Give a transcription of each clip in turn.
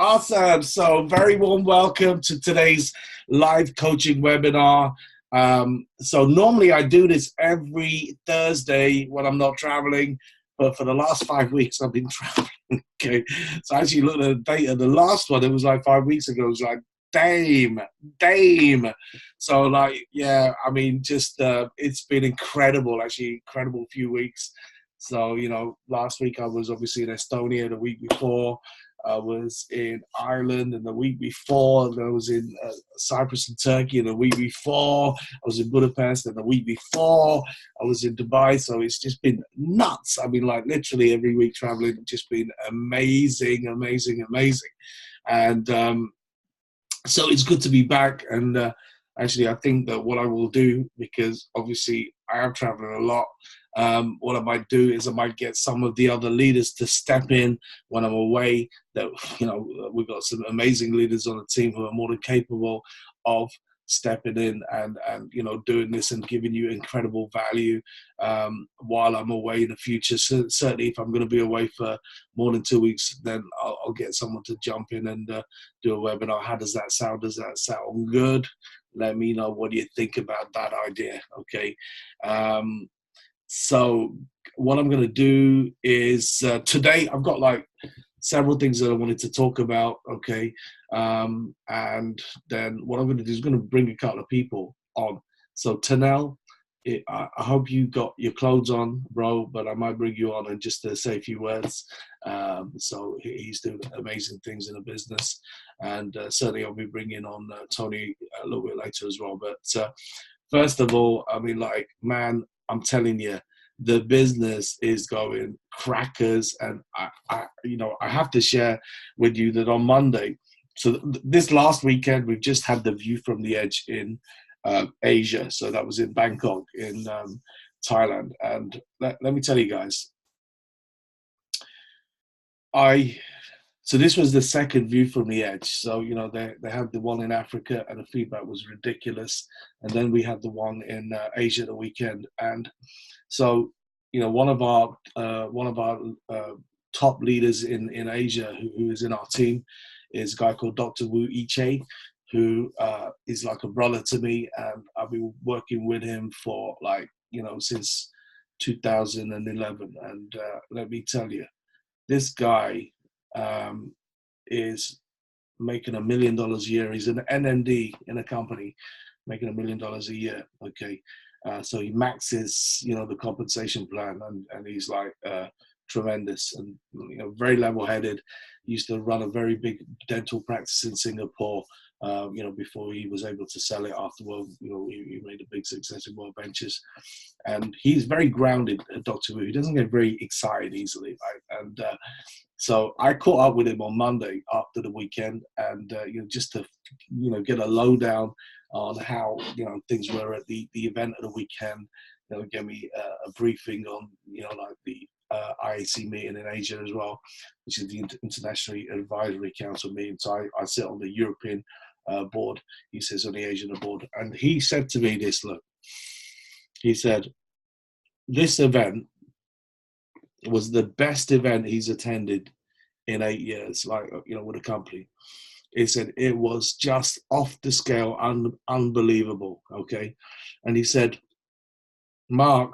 Awesome. So, very warm welcome to today's live coaching webinar. So, normally I do this every Thursday when I'm not traveling, but for the last 5 weeks I've been traveling. Okay. So, I actually looked at the data. The last one, it was like 5 weeks ago. It was like, damn. So, like, yeah, I mean, just it's been incredible, actually, incredible few weeks. So, last week I was obviously in Estonia, the week before I was in Ireland, and the week before I was in Cyprus and Turkey, and the week before I was in Budapest, and the week before I was in Dubai. So it's just been nuts. I mean, like literally every week traveling, just been amazing. And so it's good to be back. And actually, I think that what I will do, because obviously I am traveling a lot, what I might do is I might get some of the other leaders to step in when I'm away. That we've got some amazing leaders on the team who are more than capable of stepping in and doing this and giving you incredible value while I'm away in the future. So certainly, if I'm going to be away for more than 2 weeks, then I'll get someone to jump in and do a webinar. How does that sound? Does that sound good? Let me know what you think about that idea. Okay. So what I'm going to do is today I've got like several things that I wanted to talk about. Okay. And then what I'm going to do is going to bring a couple of people on. So Tanel, I hope you got your clothes on, bro, but I might bring you on and just to say a few words. So he's doing amazing things in the business. And certainly I'll be bringing on Tony a little bit later as well. But first of all, I mean, like, man, I'm telling you, the business is going crackers. And I have to share with you that on Monday, so this last weekend, we've just had the View from the Edge in Asia. So that was in Bangkok, in Thailand. And let me tell you guys, so this was the second View from the Edge. So, they had the one in Africa and the feedback was ridiculous. And then we had the one in Asia the weekend. And so, one of our top leaders in Asia who is in our team is a guy called Dr. Wu Iche, who is like a brother to me. And I've been working with him for since 2011. And let me tell you, this guy is making $1 million a year. He's an NMD in a company making $1 million a year. Okay. So he maxes, the compensation plan, and he's like tremendous and very level-headed. He used to run a very big dental practice in Singapore. Before he was able to sell it afterward, he made a big success in World Ventures, and he's very grounded. Dr. Wu, he doesn't get very excited easily, right? And so I caught up with him on Monday after the weekend, and just to get a lowdown on how things were at the event of the weekend. Give me a briefing on like the IAC meeting in Asia as well, which is the International Advisory Council meeting. So I sit on the European board. He sits on the Asian board, and he said to me this. Look, he said this event was the best event he's attended in 8 years, with a company. He said it was just off the scale, unbelievable. Okay. And he said, Mark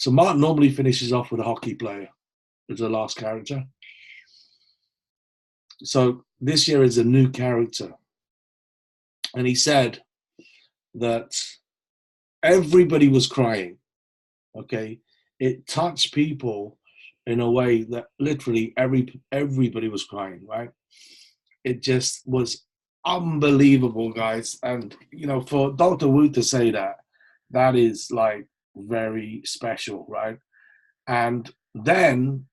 normally finishes off with a hockey player as the last character. So this year is a new character. And he said that everybody was crying. Okay. It touched people in a way that literally everybody was crying, right? It just was unbelievable, guys. And, for Dr. Wu to say that is like very special, right? And then,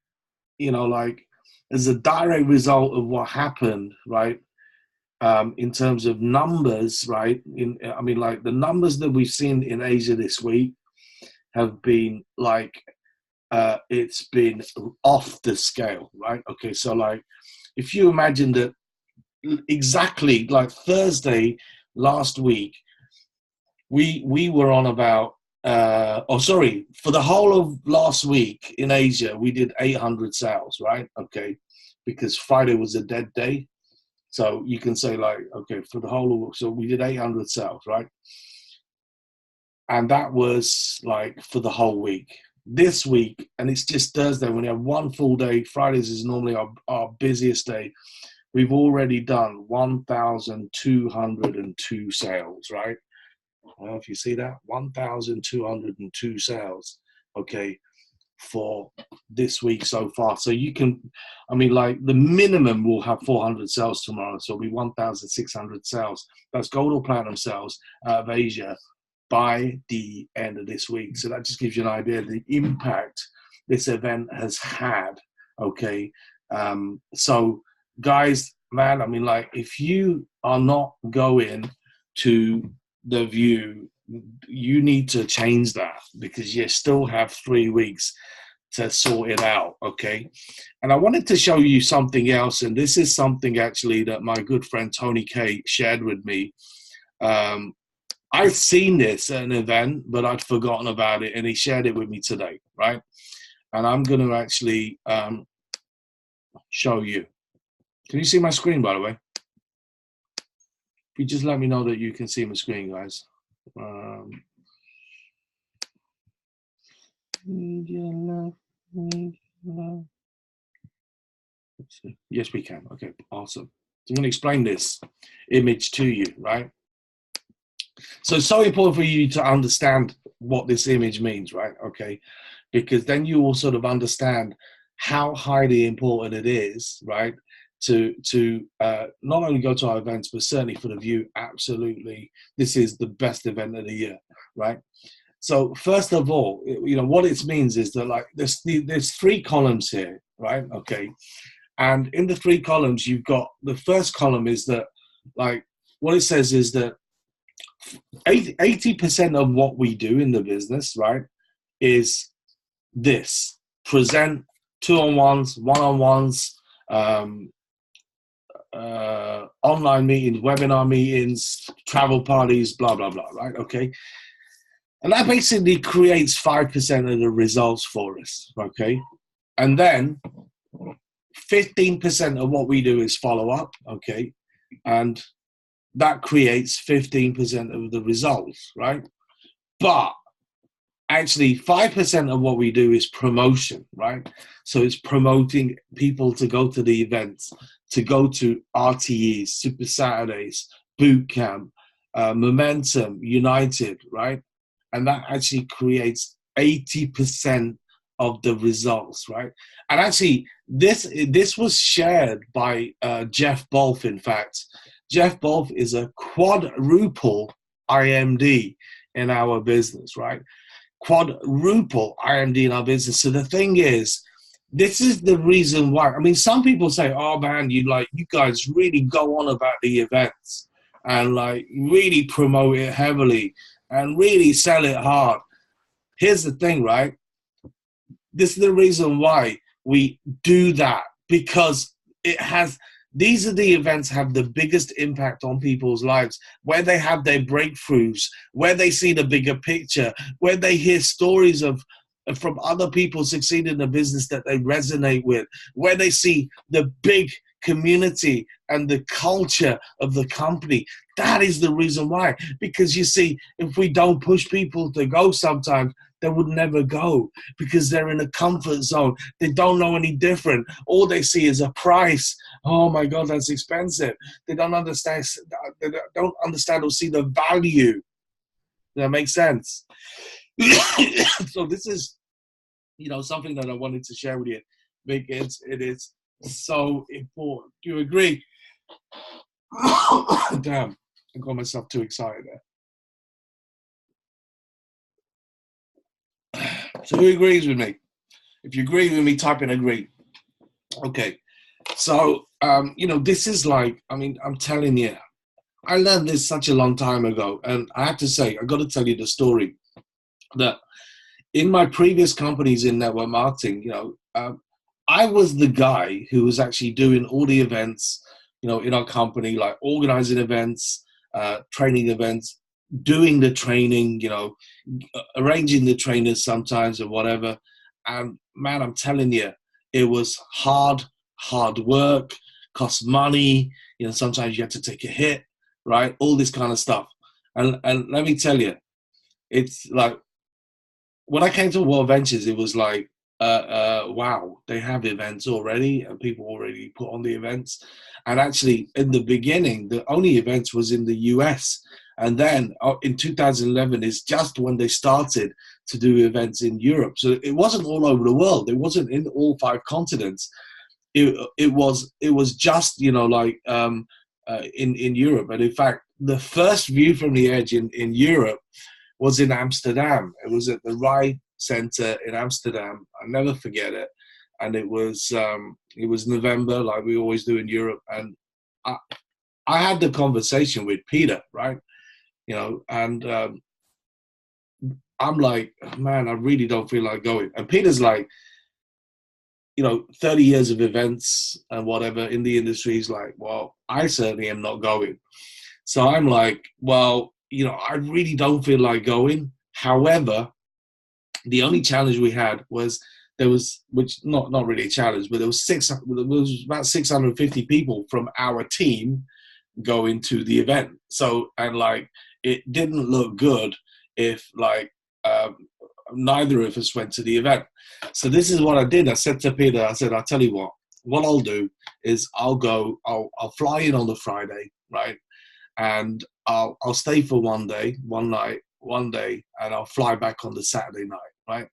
as a direct result of what happened, right, in terms of numbers, right? The numbers that we've seen in Asia this week have been it's been off the scale, right? Okay, so if you imagine that exactly like Thursday last week, we were on about for the whole of last week in Asia, we did 800 sales, right? Okay. because Friday was a dead day. So you can say like, okay, for the whole of, so we did 800 sales, right? And that was like for the whole week. This week, and it's just Thursday, when we have one full day, Fridays is normally our busiest day. We've already done 1,202 sales, right? Well, if you see that, 1,202 sales, okay, for this week so far. So you can, I mean, like the minimum will have 400 sales tomorrow. So it'll be 1,600 sales. That's gold or platinum sales out of Asia by the end of this week. So that just gives you an idea of the impact this event has had, okay? So guys, man, I mean, like if you are not going to the View, you need to change that, because you still have 3 weeks to sort it out, okay? And I wanted to show you something else, and this is something actually that my good friend Tony K shared with me. I'd seen this at an event, but I'd forgotten about it, and he shared it with me today, right? And I'm going to actually show you. Can you see my screen, by the way? If you just let me know that you can see my screen, guys. Yes, we can. Okay, awesome. So I'm going to explain this image to you, right? So it's so important for you to understand what this image means, right? Okay, because then you will sort of understand how highly important it is, right? To not only go to our events, but certainly for the View, absolutely, this is the best event of the year, right? So first of all, you know, what it means is that like there's 3 columns here, right? Okay, and in the 3 columns, you've got the first column is that like what it says is that 80% of what we do in the business, right, is this: present, 2-on-1s, 1-on-1s, online meetings, webinar meetings, travel parties, blah, blah, blah, right? Okay. And that basically creates 5% of the results for us, okay? And then 15% of what we do is follow up, okay? And that creates 15% of the results, right? But actually 5% of what we do is promotion, right? So it's promoting people to go to the events, to go to RTEs, Super Saturdays, Boot Camp, Momentum, United, right? And that actually creates 80% of the results, right? And actually, this was shared by Jeff Bolf, in fact. Jeff Bolf is a quadruple IMD in our business, right? Quadruple IMD in our business. So the thing is, this is the reason why. I mean, some people say, oh man, you guys really go on about the events and like really promote it heavily and really sell it hard. Here's the thing, right? This is the reason why we do that, because these are the events have the biggest impact on people's lives, where they have their breakthroughs, where they see the bigger picture, where they hear stories from other people succeeding in the business that they resonate with, where they see the big community and the culture of the company. That is the reason why. Because you see, if we don't push people to go sometimes, they would never go, because they're in a comfort zone. They don't know any different. All they see is a price. Oh my God, that's expensive. They don't understand. They don't understand or see the value. Does that make sense? So this is, you know, something that I wanted to share with you, because it is so important. Do you agree? Damn, I got myself too excited there. So who agrees with me? If you agree with me, type in agree. Okay. So, you know, this is like, I mean, I'm telling you, I learned this such a long time ago. And I have to say, I got to tell you the story that in my previous companies in network marketing, you know, I was the guy who was actually doing all the events, you know, in our company, like organizing events, training events, doing the training, you know, arranging the trainers sometimes or whatever. And man, I'm telling you, it was hard hard work, costs money. You know, sometimes you have to take a hit, right? All this kind of stuff. And let me tell you, it's like when I came to World Ventures, it was like, wow, they have events already, and people already put on the events. And actually, in the beginning, the only events was in the US. And then in 2011 is just when they started to do events in Europe. So it wasn't all over the world. It wasn't in all 5 continents. It was just, you know, like in Europe. And in fact, the first view from the edge in Europe was in Amsterdam. It was at the Rai Center in Amsterdam. I'll never forget it. And it was November, like we always do in Europe. And I had the conversation with Peter, right? You know, and I'm like, man, I really don't feel like going. And Peter's like, you know, 30 years of events and whatever in the industry. He's like, well, I certainly am not going. So I'm like, well, you know, I really don't feel like going. However, the only challenge we had was there was, which not really a challenge, but there was about 650 people from our team going to the event. So, and like, it didn't look good if like neither of us went to the event. So this is what I did. I said to Peter, I said, I'll tell you what I'll do is I'll fly in on the Friday, right? And I'll stay for one day, and I'll fly back on the Saturday night, right?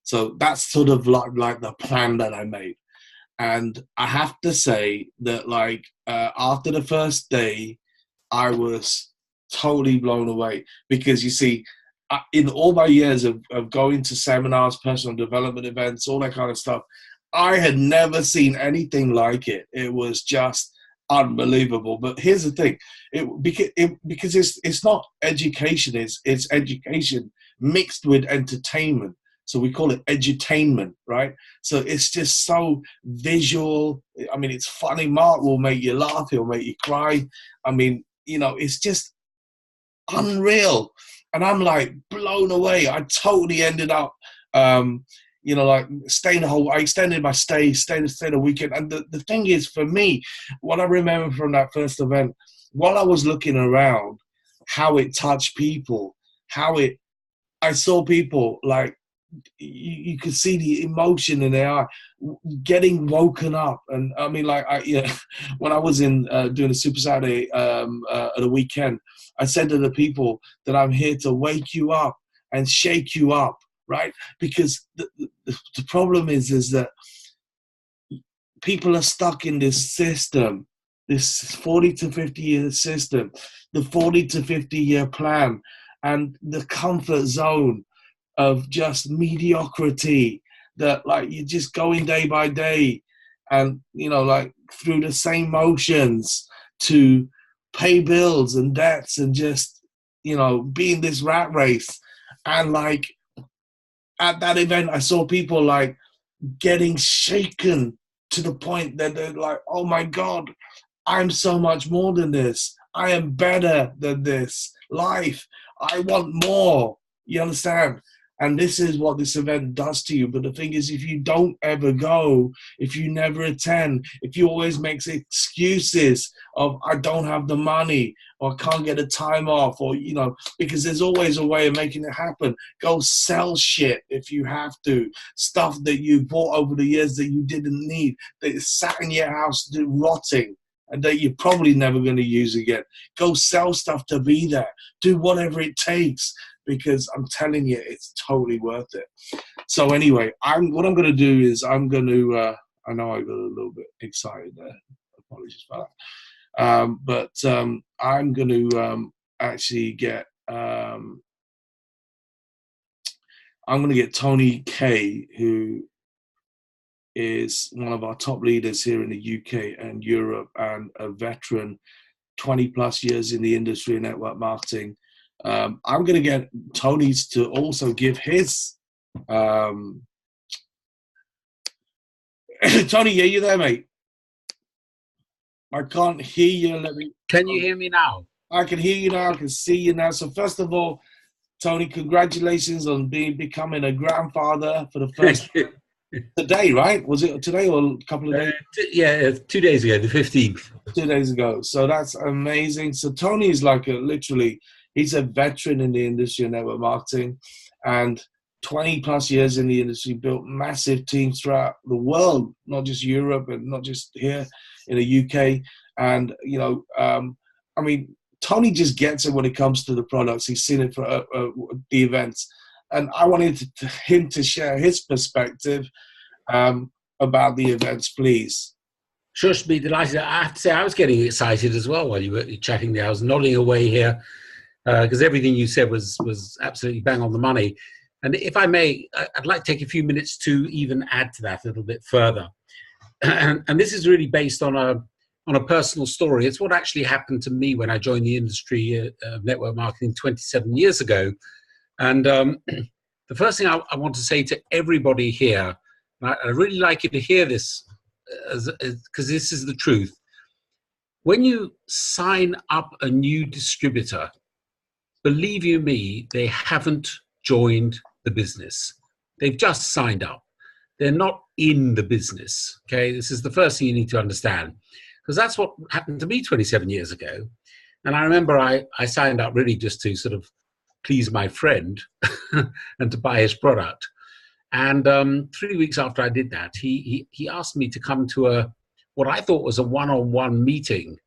So that's sort of like the plan that I made. And I have to say that like after the first day, I was totally blown away, because you see, in all my years of going to seminars, personal development events, all that kind of stuff, I had never seen anything like it. It was just unbelievable. But here's the thing, because it's not education, it's education mixed with entertainment. So we call it edutainment, right? So it's just so visual. I mean, it's funny. Mark will make you laugh. He'll make you cry. I mean, you know, it's just unreal. And I'm like blown away. I totally ended up, you know, like I extended my stay a weekend. And the thing is, for me, what I remember from that first event, while I was looking around, how it touched people, I saw people like, you could see the emotion in their eye, getting woken up. And I mean, like, when I was in doing a Super Saturday at a weekend, I said to the people that I'm here to wake you up and shake you up, right? Because the problem is that people are stuck in this system, this 40 to 50 year system, the 40 to 50 year plan, and the comfort zone of just mediocrity, that like you're just going day by day and, you know, like through the same motions to pay bills and debts and just, you know, be in this rat race. And like at that event, I saw people like getting shaken to the point that they're like, oh my God, I'm so much more than this. I am better than this life. I want more. You understand? And this is what this event does to you. But the thing is, if you don't ever go, if you never attend, if you always make excuses of, I don't have the money, or I can't get the time off, or, you know, because there's always a way of making it happen. Go sell shit if you have to. Stuff that you bought over the years that you didn't need, that sat in your house rotting, and that you're probably never going to use again. Go sell stuff to be there. Do whatever it takes, because I'm telling you, it's totally worth it. So anyway, what I'm going to do is I'm going to, I know I got a little bit excited there. Apologies for that. But I'm going to actually get, I'm going to get Tony Kay, who is one of our top leaders here in the UK and Europe, and a veteran, 20 plus years in the industry of network marketing. I'm going to get Tony's to also give his. Tony, are you there, mate? I can't hear you. Can you hear me now? I can hear you now. I can see you now. So first of all, Tony, congratulations on becoming a grandfather for the first time. today, right? Was it today or a couple of days? Yeah, 2 days ago, the 15th. 2 days ago. So that's amazing. So Tony is like literally, he's a veteran in the industry of network marketing, and 20 plus years in the industry, built massive teams throughout the world, not just Europe and not just here in the UK. And, I mean, Tony just gets it when it comes to the products. He's seen it for the events. And I wanted him to share his perspective about the events, please. Shush, be delighted. I have to say, I was getting excited as well while you were chatting there. I was nodding away here because everything you said was absolutely bang on the money. And if I may, I'd like to take a few minutes to even add to that a little bit further. And this is really based on a personal story. It's what actually happened to me when I joined the industry of network marketing 27 years ago. And the first thing I want to say to everybody here, and I'd really like you to hear this, because this is the truth. When you sign up a new distributor, believe you me, they haven't joined the business. They've just signed up. They're not in the business. Okay, this is the first thing you need to understand, because that's what happened to me 27 years ago. And I remember I signed up really just to sort of please my friend and to buy his product. And 3 weeks after I did that, he asked me to come to what I thought was a one-on-one meeting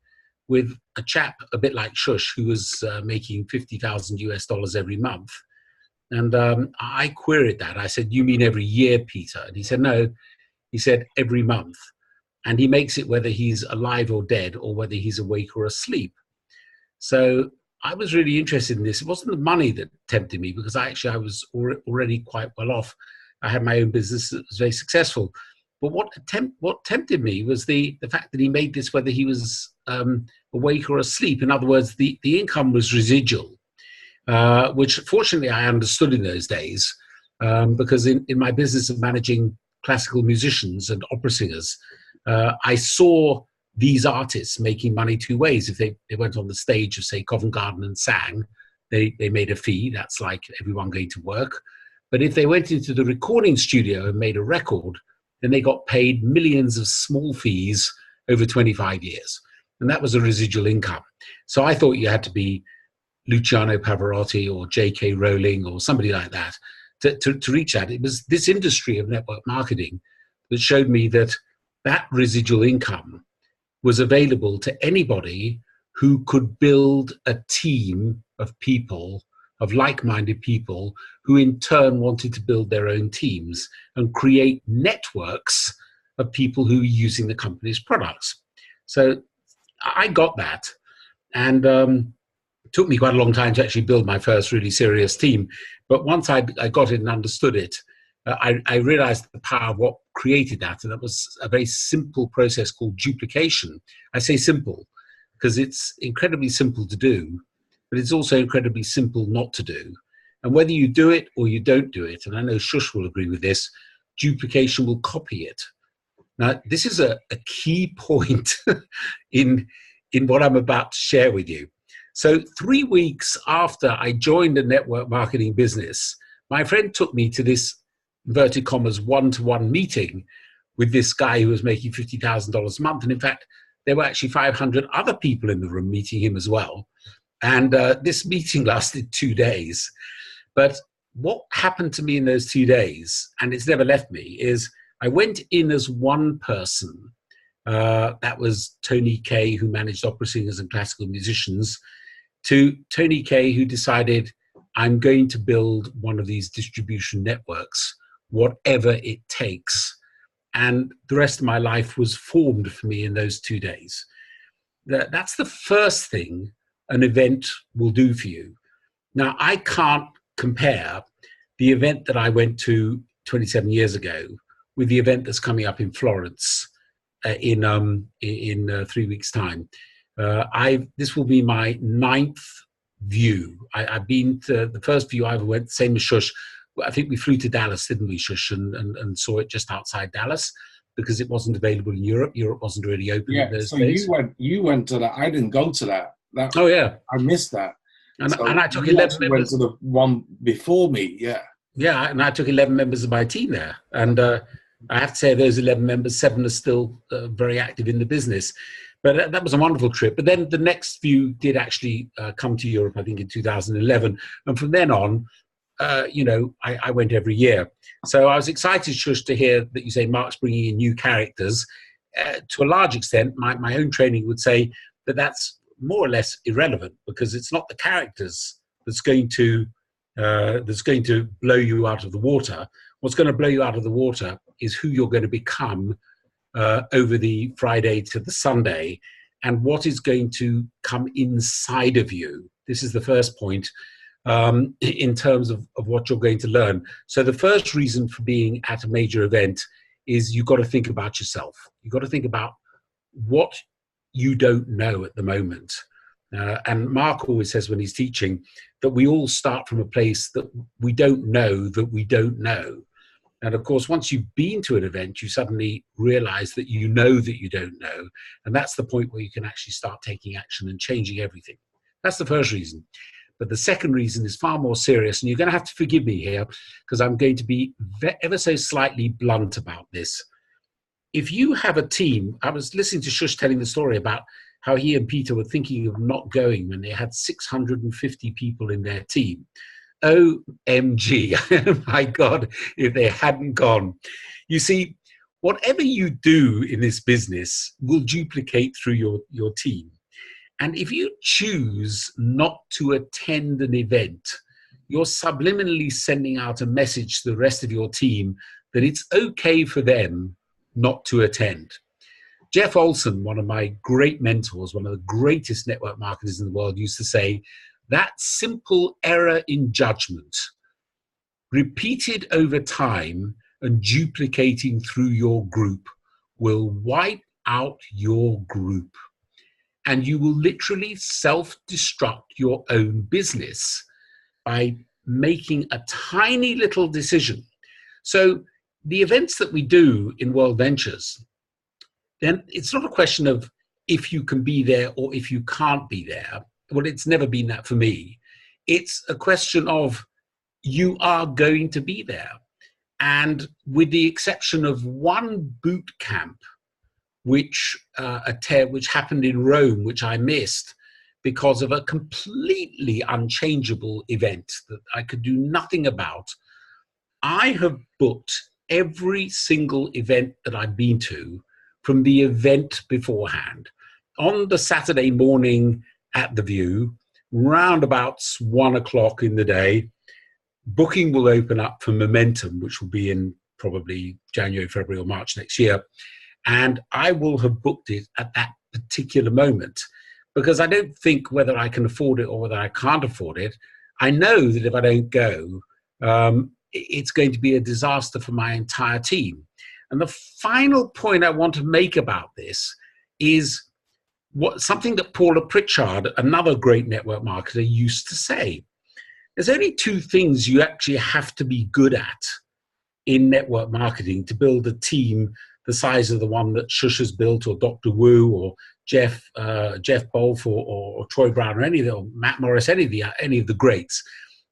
with a chap a bit like Shush, who was making $50,000 every month. And I queried that. I said, "You mean every year, Peter?" And he said, "No." He said, "Every month." And he makes it whether he's alive or dead, or whether he's awake or asleep. So I was really interested in this. It wasn't the money that tempted me, because I was already quite well off. I had my own business that was very successful. But what tempted me was the fact that he made this whether he was awake or asleep. In other words, the income was residual, which fortunately I understood in those days, because in my business of managing classical musicians and opera singers, I saw these artists making money two ways. If they went on the stage of, say, Covent Garden and sang, they made a fee. That's like everyone going to work. But if they went into the recording studio and made a record, then they got paid millions of small fees over 25 years. And that was a residual income. So I thought you had to be Luciano Pavarotti or J.K. Rowling or somebody like that to reach that. It was this industry of network marketing that showed me that residual income was available to anybody who could build a team of people, of like-minded people, who in turn wanted to build their own teams and create networks of people who were using the company's products. So I got that. And it took me quite a long time to actually build my first really serious team. But once I got it and understood it, I realized the power of what created that. And that was a very simple process called duplication. I say simple because it's incredibly simple to do, but it's also incredibly simple not to do. And whether you do it or you don't do it, and I know Shush will agree with this, duplication will copy it. Now, this is a key point in what I'm about to share with you. So 3 weeks after I joined a network marketing business, my friend took me to this, inverted commas, one-to-one meeting with this guy who was making $50,000 a month. And in fact, there were actually 500 other people in the room meeting him as well. And this meeting lasted 2 days. But what happened to me in those 2 days, and it's never left me, is I went in as one person. That was Tony Kay, who managed opera singers and classical musicians, to Tony Kay, who decided, I'm going to build one of these distribution networks, whatever it takes. And the rest of my life was formed for me in those 2 days. That's the first thing an event will do for you. Now, I can't compare the event that I went to 27 years ago with the event that's coming up in Florence in 3 weeks' time. This will be my 9th view. I've been to the first view I ever went, same as Shush. I think we flew to Dallas, didn't we, Shush, and saw it just outside Dallas because it wasn't available in Europe. Europe wasn't really open in those days. You went to that. I didn't go to that. Oh yeah, I missed that. And I took 11 members. Went to the one before me. Yeah. Yeah, and I took 11 members of my team there, and I have to say, those 11 members, 7 are still very active in the business. But that was a wonderful trip. But then the next few did actually come to Europe, I think, in 2011. And from then on, I went every year. So I was excited, Shush, to hear that you say Mark's bringing in new characters. To a large extent, my own training would say that that's more or less irrelevant, because it's not the characters that's going to blow you out of the water. What's going to blow you out of the water is who you're going to become over the Friday to the Sunday, and what is going to come inside of you. This is the first point in terms of what you're going to learn. So the first reason for being at a major event is you've got to think about yourself. You've got to think about what you don't know at the moment. And Mark always says when he's teaching that we all start from a place that we don't know that we don't know. And of course, once you've been to an event, you suddenly realize that you know that you don't know. And that's the point where you can actually start taking action and changing everything. That's the first reason. But the second reason is far more serious. And you're going to have to forgive me here, because I'm going to be ever so slightly blunt about this. If you have a team, I was listening to Shush telling the story about how he and Peter were thinking of not going when they had 650 people in their team. OMG, my God, if they hadn't gone. You see, whatever you do in this business will duplicate through your team. And if you choose not to attend an event, you're subliminally sending out a message to the rest of your team that it's okay for them not to attend. Jeff Olson, one of my great mentors, one of the greatest network marketers in the world, used to say, that simple error in judgment, repeated over time and duplicating through your group, will wipe out your group. And you will literally self-destruct your own business by making a tiny little decision. So the events that we do in World Ventures, then it's not a question of if you can be there or if you can't be there. Well, it's never been that for me. It's a question of you are going to be there. And with the exception of one boot camp, which happened in Rome, which I missed because of a completely unchangeable event that I could do nothing about, I have booked every single event that I've been to from the event beforehand. On the Saturday morning at the View, round about 1 o'clock in the day, booking will open up for Momentum, which will be in probably January, February or March next year. And I will have booked it at that particular moment, because I don't think whether I can afford it or whether I can't afford it. I know that if I don't go, it's going to be a disaster for my entire team. And the final point I want to make about this is something that Paula Pritchard, another great network marketer, used to say. There's only two things you actually have to be good at in network marketing to build a team the size of the one that Shush has built, or Dr. Wu, or Jeff Bolf, or Troy Brown, or Matt Morris, any of the greats.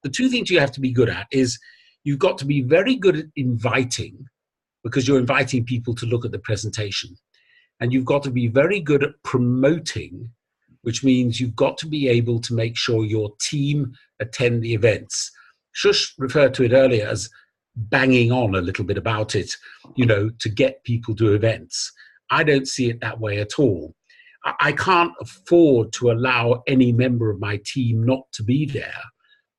The two things you have to be good at is you've got to be very good at inviting, because you're inviting people to look at the presentation. And you've got to be very good at promoting, which means you've got to be able to make sure your team attend the events. Shush referred to it earlier as banging on a little bit about it, to get people to events. I don't see it that way at all. I can't afford to allow any member of my team not to be there,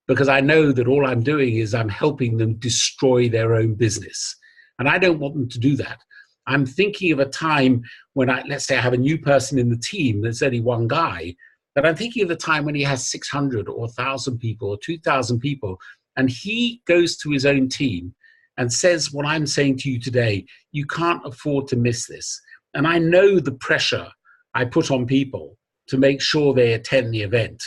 because I know that all I'm doing is I'm helping them destroy their own business. And I don't want them to do that. I'm thinking of a time when let's say I have a new person in the team, there's only one guy, but I'm thinking of the time when he has 600 or 1,000 people or 2,000 people, and he goes to his own team and says what I'm saying to you today, you can't afford to miss this. And I know the pressure I put on people to make sure they attend the event.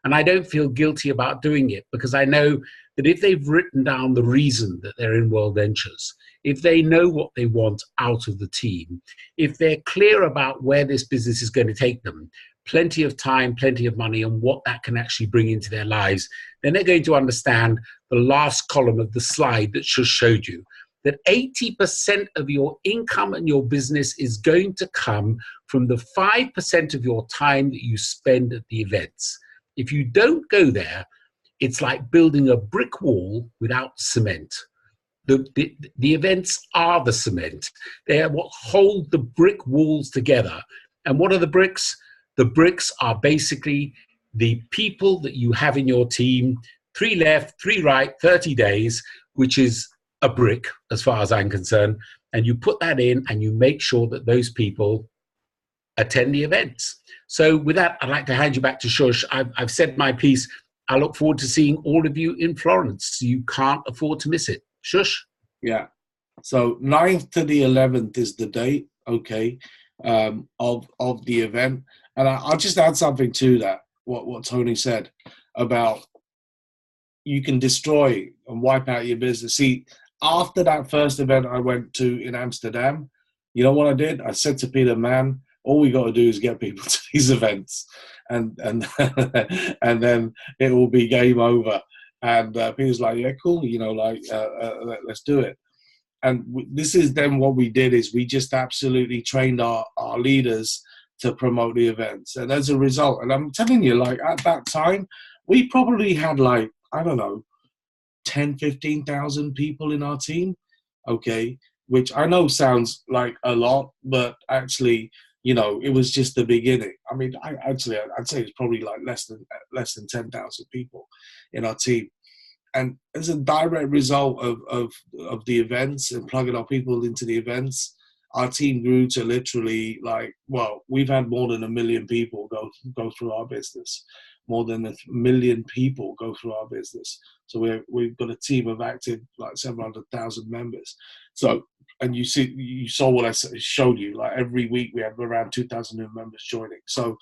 And I don't feel guilty about doing it, because I know that if they've written down the reason that they're in World Ventures, if they know what they want out of the team, if they're clear about where this business is going to take them, plenty of time, plenty of money, and what that can actually bring into their lives, then they're going to understand the last column of the slide that just showed you. that 80% of your income and your business is going to come from the 5% of your time that you spend at the events. If you don't go there, it's like building a brick wall without cement. The events are the cement. They are what hold the brick walls together. And what are the bricks? The bricks are basically the people that you have in your team, 3 left, 3 right, 30 days, which is a brick as far as I'm concerned. And you put that in and you make sure that those people attend the events. So with that, I'd like to hand you back to Shush. I've said my piece. I look forward to seeing all of you in Florence. You can't afford to miss it. Shush. Yeah. So 9th to the 11th is the date, okay, of the event. And I'll just add something to that, what Tony said about you can destroy and wipe out your business. See, after that first event I went to in Amsterdam, you know what I did? I said to Peter, man, all we got to do is get people to these events, and and then it will be game over. And Peter's like, yeah, cool, you know, like let's do it. And this is then what we did is we just absolutely trained our leaders to promote the events. And as a result, and I'm telling you, like at that time, we probably had like, I don't know, 10, 15,000 people in our team, okay, which I know sounds like a lot, but actually, you know, it was just the beginning. I mean, I'd say it's probably like less than 10,000 people in our team. And as a direct result of the events and plugging our people into the events, our team grew to literally like, well, we've had more than 1 million people go through our business, more than 1 million people go through our business. So we've got a team of active like 700,000 members. So, and you saw what I showed you, like every week we have around 2,000 new members joining. So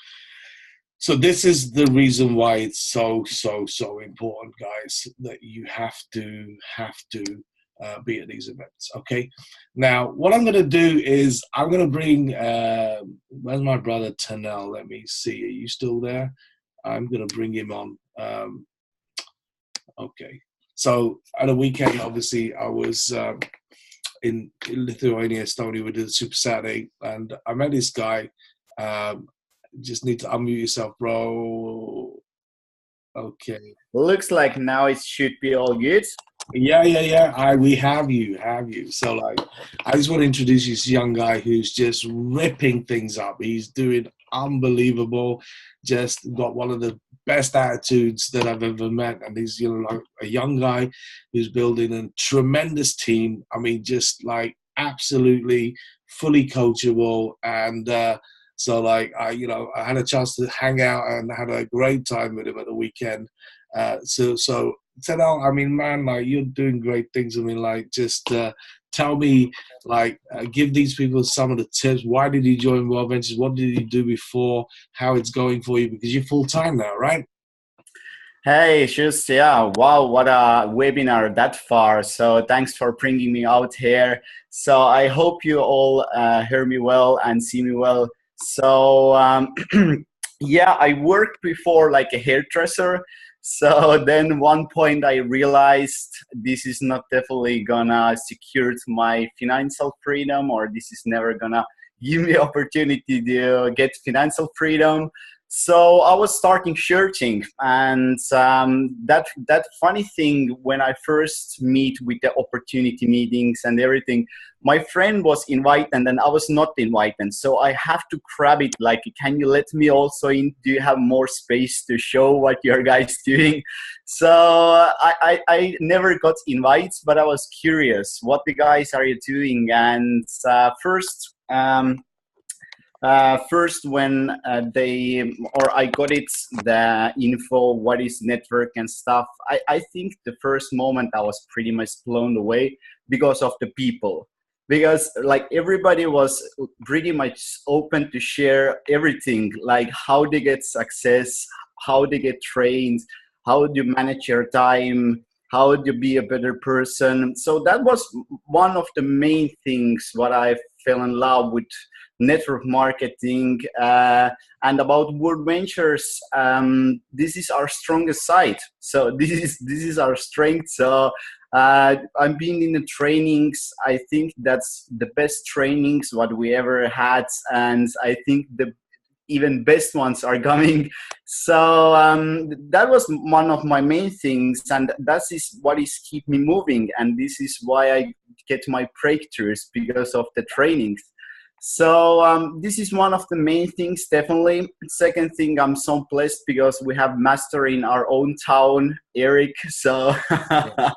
this is the reason why it's so important, guys, that you have to be at these events. Okay. Now, what I'm going to do is I'm going to bring. Where's my brother Tanel? Let me see. Are you still there? I'm going to bring him on. Okay. So at a weekend, obviously, I was in Lithuania, Estonia. We did a Super Saturday, and I met this guy. Just need to unmute yourself, bro. Okay. Looks like now it should be all good. Yeah. We have you. So like, I just want to introduce you to this young guy who's just ripping things up. He's doing unbelievable. Just got one of the best attitudes that I've ever met. And he's, you know, like a young guy who's building a tremendous team. I mean, just like absolutely fully coachable. And so like, I had a chance to hang out and had a great time with him at the weekend. So Tanel, I mean, man, like you're doing great things. I mean, like just tell me, like, give these people some of the tips. Why did you join World Ventures? What did you do before? How it's going for you? Because you're full time now, right? Hey, Shush, yeah, wow, what a webinar that far. So thanks for bringing me out here. So I hope you all hear me well and see me well. So yeah, I worked before like a hairdresser. So then one point I realized this is not definitely gonna secure my financial freedom, or this is never gonna give me opportunity to get financial freedom. So I was starting searching, and that funny thing when I first meet with the opportunity meetings and everything, my friend was invited and then I was not invited. So I have to grab it like, can you let me also in? Do you have more space to show what your guys doing? So I never got invites, but I was curious, what the guys are you doing? And first when I got it, the info, what is network and stuff, I think the first moment I was pretty much blown away because of the people. Because like everybody was pretty much open to share everything, like how they get success, how they get trained, how do you manage your time, how do you be a better person. So that was one of the main things what I fell in love with network marketing. And about World Ventures, this is our strongest side. So this is our strength. So I'm being in the trainings. I think that's the best trainings what we ever had, and I think the even best ones are coming. So that was one of my main things, and that is what is keep me moving, and this is why I get my breakthroughs, because of the trainings. So this is one of the main things, definitely. Second thing, I'm so blessed because we have master in our own town, Eric. So Yeah.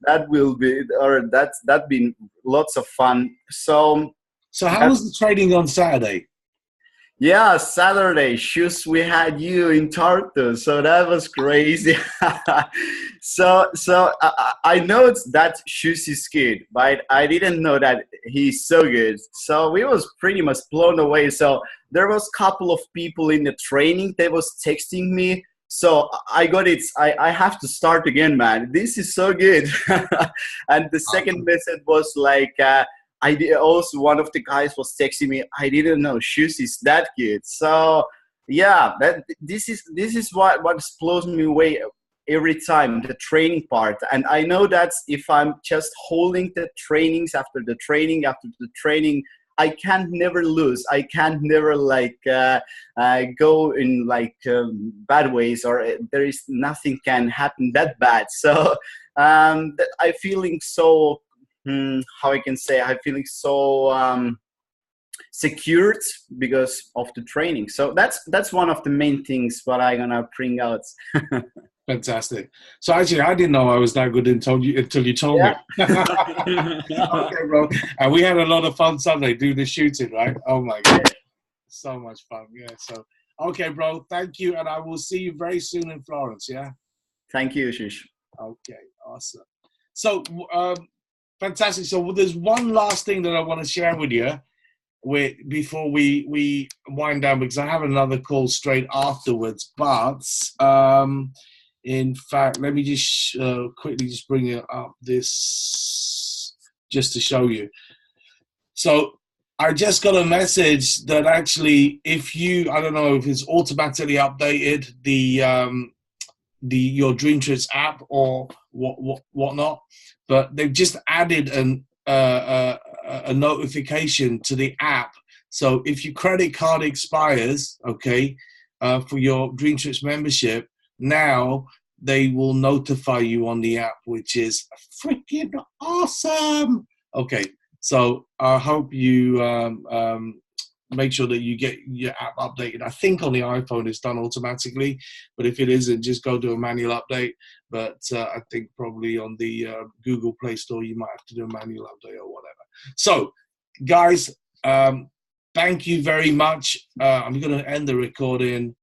that will be, or that been lots of fun. So how was the training on Saturday? yeah, Saturday, Shush, we had you in Tartu, so that was crazy. I know it's that Shush is good, but I didn't know that he's so good. So we was pretty much blown away. So there was a couple of people in the training, they was texting me. So I got it. I have to start again, man. This is so good. And the second message was like, I did also, one of the guys was texting me, I didn't know Shush is that good. So yeah, this is what blows me away every time, the training part. And I know that if I'm just holding the trainings after the training, I can't never lose. I can't never like go in like bad ways, or there is nothing can happen that bad. So I'm feeling so, how I can say, I'm feeling so secured because of the training. So that's one of the main things what I'm gonna bring out. Fantastic. So actually, I didn't know I was that good until you told me. Okay, bro. And we had a lot of fun Sunday doing the shooting, right? Oh my God, so much fun. Yeah. So okay, bro. Thank you, and I will see you very soon in Florence. Yeah. Thank you, Shush. Okay. Awesome. So fantastic. So there's one last thing that I want to share with you, before we wind down, because I have another call straight afterwards. But in fact, let me just quickly just bring it up this just to show you. So I just got a message that actually, if you, I don't know if it's automatically updated your Dream Trips app or whatnot, but they've just added a notification to the app. So if your credit card expires, okay, for your Dream Trips membership, now they will notify you on the app, which is freaking awesome. Okay, so I hope you make sure that you get your app updated. I think on the iPhone it's done automatically, but if it isn't, just go do a manual update. But I think probably on the Google Play Store, you might have to do a manual update or whatever. So, guys, thank you very much. I'm going to end the recording.